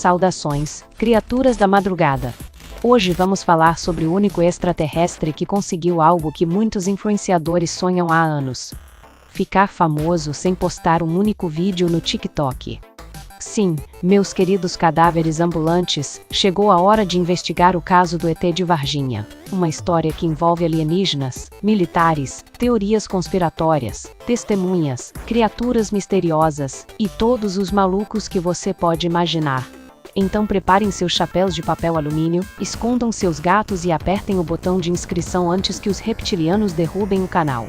Saudações, criaturas da madrugada. Hoje vamos falar sobre o único extraterrestre que conseguiu algo que muitos influenciadores sonham há anos: ficar famoso sem postar um único vídeo no TikTok. Sim, meus queridos cadáveres ambulantes, chegou a hora de investigar o caso do ET de Varginha. Uma história que envolve alienígenas, militares, teorias conspiratórias, testemunhas, criaturas misteriosas e todos os malucos que você pode imaginar. Então preparem seus chapéus de papel alumínio, escondam seus gatos e apertem o botão de inscrição antes que os reptilianos derrubem o canal.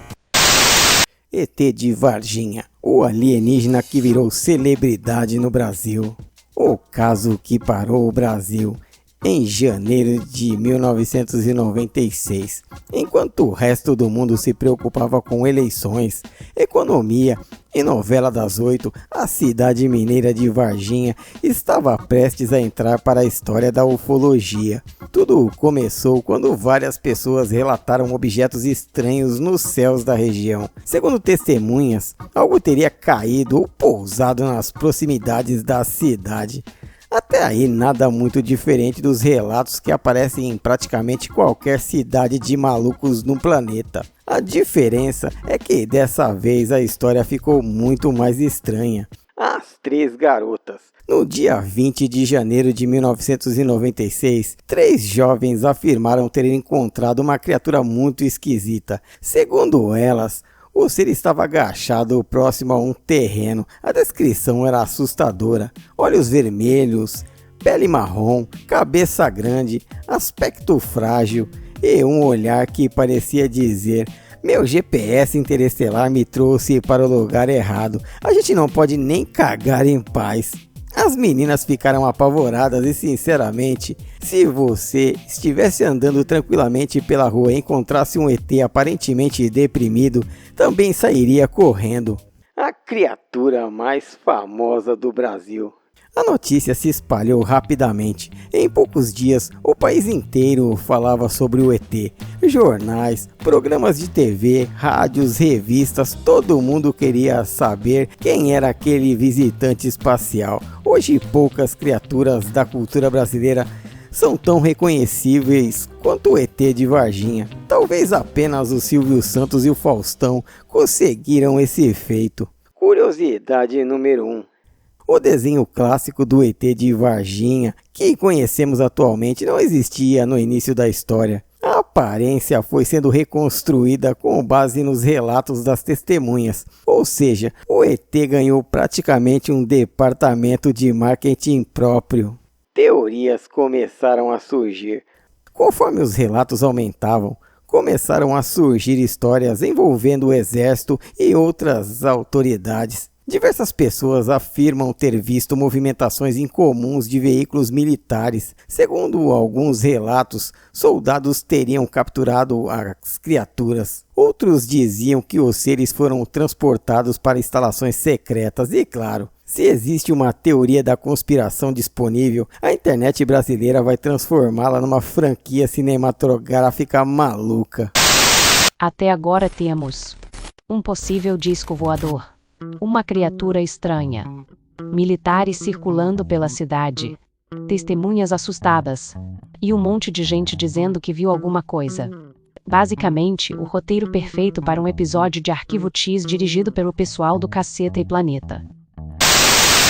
ET de Varginha, o alienígena que virou celebridade no Brasil. O caso que parou o Brasil em janeiro de 1996, enquanto o resto do mundo se preocupava com eleições, economia e novela das 8, a cidade mineira de Varginha estava prestes a entrar para a história da ufologia. Tudo começou quando várias pessoas relataram objetos estranhos nos céus da região. Segundo testemunhas, algo teria caído ou pousado nas proximidades da cidade. Até aí nada muito diferente dos relatos que aparecem em praticamente qualquer cidade de malucos no planeta. A diferença é que dessa vez a história ficou muito mais estranha. As três garotas. No dia 20 de janeiro de 1996, três jovens afirmaram terem encontrado uma criatura muito esquisita. Segundo elas, o ser estava agachado próximo a um terreno. A descrição era assustadora. Olhos vermelhos, pele marrom, cabeça grande, aspecto frágil e um olhar que parecia dizer: "Meu GPS interestelar me trouxe para o lugar errado. A gente não pode nem cagar em paz." As meninas ficaram apavoradas e, sinceramente, se você estivesse andando tranquilamente pela rua e encontrasse um ET aparentemente deprimido, também sairia correndo. A criatura mais famosa do Brasil. A notícia se espalhou rapidamente. Em poucos dias, o país inteiro falava sobre o ET. Jornais, programas de TV, rádios, revistas, todo mundo queria saber quem era aquele visitante espacial. Hoje, poucas criaturas da cultura brasileira são tão reconhecíveis quanto o ET de Varginha. Talvez apenas o Silvio Santos e o Faustão conseguiram esse feito. Curiosidade número 1. O desenho clássico do ET de Varginha, que conhecemos atualmente, não existia no início da história. A aparência foi sendo reconstruída com base nos relatos das testemunhas, ou seja, o ET ganhou praticamente um departamento de marketing próprio. Teorias começaram a surgir. Conforme os relatos aumentavam, começaram a surgir histórias envolvendo o exército e outras autoridades. Diversas pessoas afirmam ter visto movimentações incomuns de veículos militares. Segundo alguns relatos, soldados teriam capturado as criaturas. Outros diziam que os seres foram transportados para instalações secretas. E claro, se existe uma teoria da conspiração disponível, a internet brasileira vai transformá-la numa franquia cinematográfica maluca. Até agora temos um possível disco voador, uma criatura estranha, militares circulando pela cidade, testemunhas assustadas e um monte de gente dizendo que viu alguma coisa. Basicamente, o roteiro perfeito para um episódio de Arquivo X dirigido pelo pessoal do Caceta e Planeta.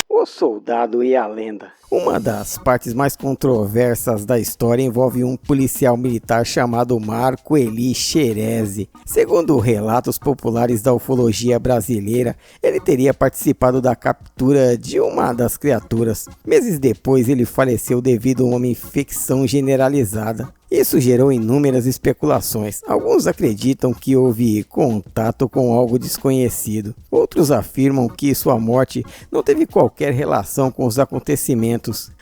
O Soldado e a Lenda. Uma das partes mais controversas da história envolve um policial militar chamado Marco Eli Xerezi. Segundo relatos populares da ufologia brasileira, ele teria participado da captura de uma das criaturas. Meses depois, ele faleceu devido a uma infecção generalizada. Isso gerou inúmeras especulações. Alguns acreditam que houve contato com algo desconhecido. Outros afirmam que sua morte não teve qualquer relação com os acontecimentos.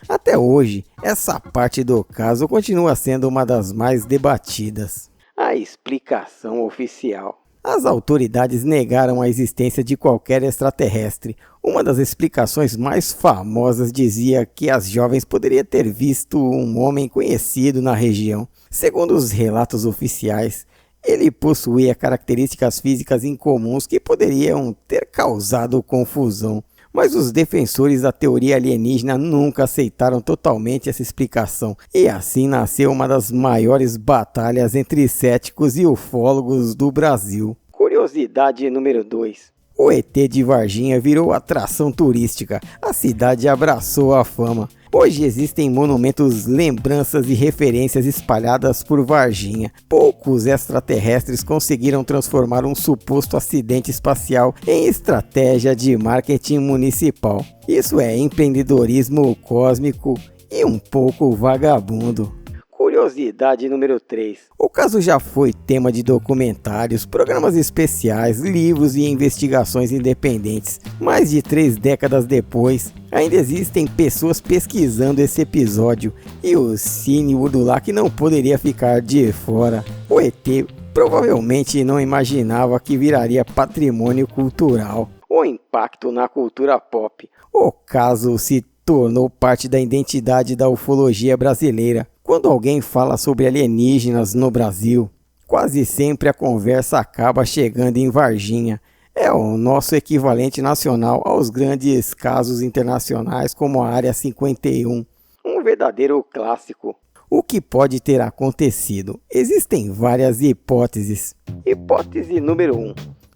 Até hoje, essa parte do caso continua sendo uma das mais debatidas. A explicação oficial. As autoridades negaram a existência de qualquer extraterrestre. Uma das explicações mais famosas dizia que as jovens poderiam ter visto um homem conhecido na região. Segundo os relatos oficiais, ele possuía características físicas incomuns que poderiam ter causado confusão. Mas os defensores da teoria alienígena nunca aceitaram totalmente essa explicação, e assim nasceu uma das maiores batalhas entre céticos e ufólogos do Brasil. Curiosidade número 2. O ET de Varginha virou atração turística, a cidade abraçou a fama. Hoje existem monumentos, lembranças e referências espalhadas por Varginha. Poucos extraterrestres conseguiram transformar um suposto acidente espacial em estratégia de marketing municipal. Isso é empreendedorismo cósmico e um pouco vagabundo. Curiosidade número 3. O caso já foi tema de documentários, programas especiais, livros e investigações independentes. Mais de 3 décadas depois, ainda existem pessoas pesquisando esse episódio e o Cine Urdulac não poderia ficar de fora. O ET provavelmente não imaginava que viraria patrimônio cultural. O impacto na cultura pop. O caso se tornou parte da identidade da ufologia brasileira. Quando alguém fala sobre alienígenas no Brasil, quase sempre a conversa acaba chegando em Varginha. É o nosso equivalente nacional aos grandes casos internacionais como a Área 51. Um verdadeiro clássico. O que pode ter acontecido? Existem várias hipóteses. Hipótese número 1.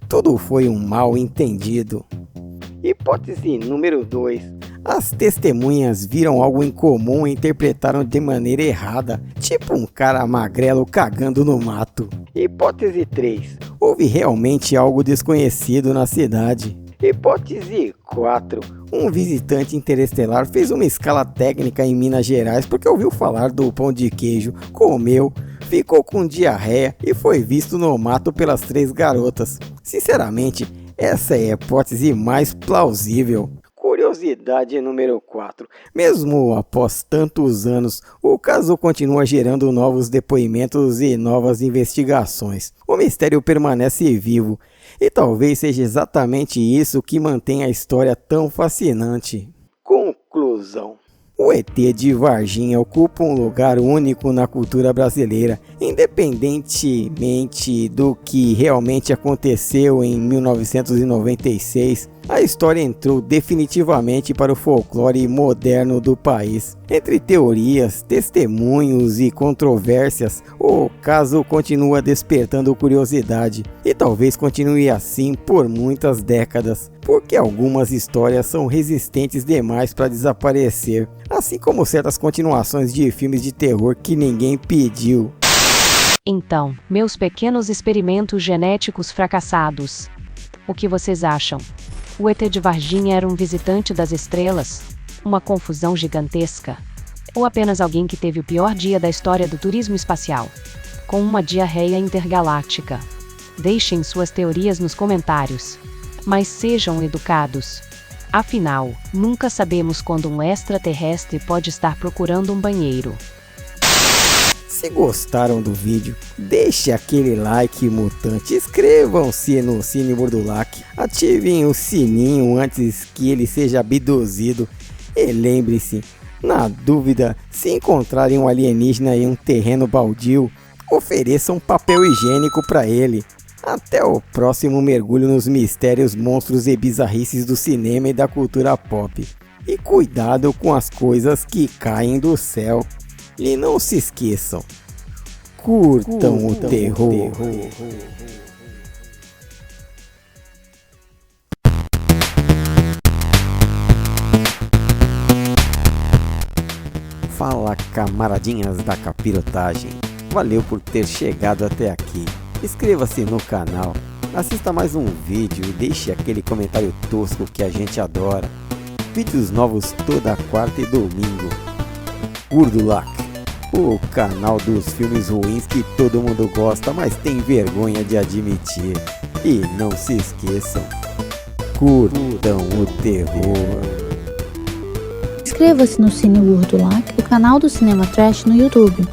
Tudo foi um mal entendido. Hipótese número 2. As testemunhas viram algo incomum e interpretaram de maneira errada, tipo um cara magrelo cagando no mato. Hipótese 3. Houve realmente algo desconhecido na cidade. Hipótese 4. Um visitante interestelar fez uma escala técnica em Minas Gerais porque ouviu falar do pão de queijo, comeu, ficou com diarreia e foi visto no mato pelas 3 garotas. Sinceramente, essa é a hipótese mais plausível. Curiosidade número 4. Mesmo após tantos anos, o caso continua gerando novos depoimentos e novas investigações. O mistério permanece vivo e talvez seja exatamente isso que mantém a história tão fascinante. Conclusão. O ET de Varginha ocupa um lugar único na cultura brasileira, independentemente do que realmente aconteceu em 1996. A história entrou definitivamente para o folclore moderno do país. Entre teorias, testemunhos e controvérsias, o caso continua despertando curiosidade e talvez continue assim por muitas décadas, porque algumas histórias são resistentes demais para desaparecer, assim como certas continuações de filmes de terror que ninguém pediu. Então, meus pequenos experimentos genéticos fracassados. O que vocês acham? O ET de Varginha era um visitante das estrelas? Uma confusão gigantesca? Ou apenas alguém que teve o pior dia da história do turismo espacial? Com uma diarreia intergaláctica? Deixem suas teorias nos comentários. Mas sejam educados. Afinal, nunca sabemos quando um extraterrestre pode estar procurando um banheiro. Se gostaram do vídeo, deixe aquele like mutante, inscrevam-se no Cine Urdulac, ativem o sininho antes que ele seja abduzido e lembre-se, na dúvida, se encontrarem um alienígena em um terreno baldio, ofereçam papel higiênico para ele. Até o próximo mergulho nos mistérios, monstros e bizarrices do cinema e da cultura pop. E cuidado com as coisas que caem do céu. E não se esqueçam, curtam o terror. Fala, camaradinhas da capirotagem, valeu por ter chegado até aqui. Inscreva-se no canal, assista mais um vídeo e deixe aquele comentário tosco que a gente adora. Vídeos novos toda quarta e domingo. Urdulac, o canal dos filmes ruins que todo mundo gosta, mas tem vergonha de admitir. E não se esqueçam, curtam o terror. Inscreva-se no Cine Urdulac, o canal do Cinema Trash no YouTube.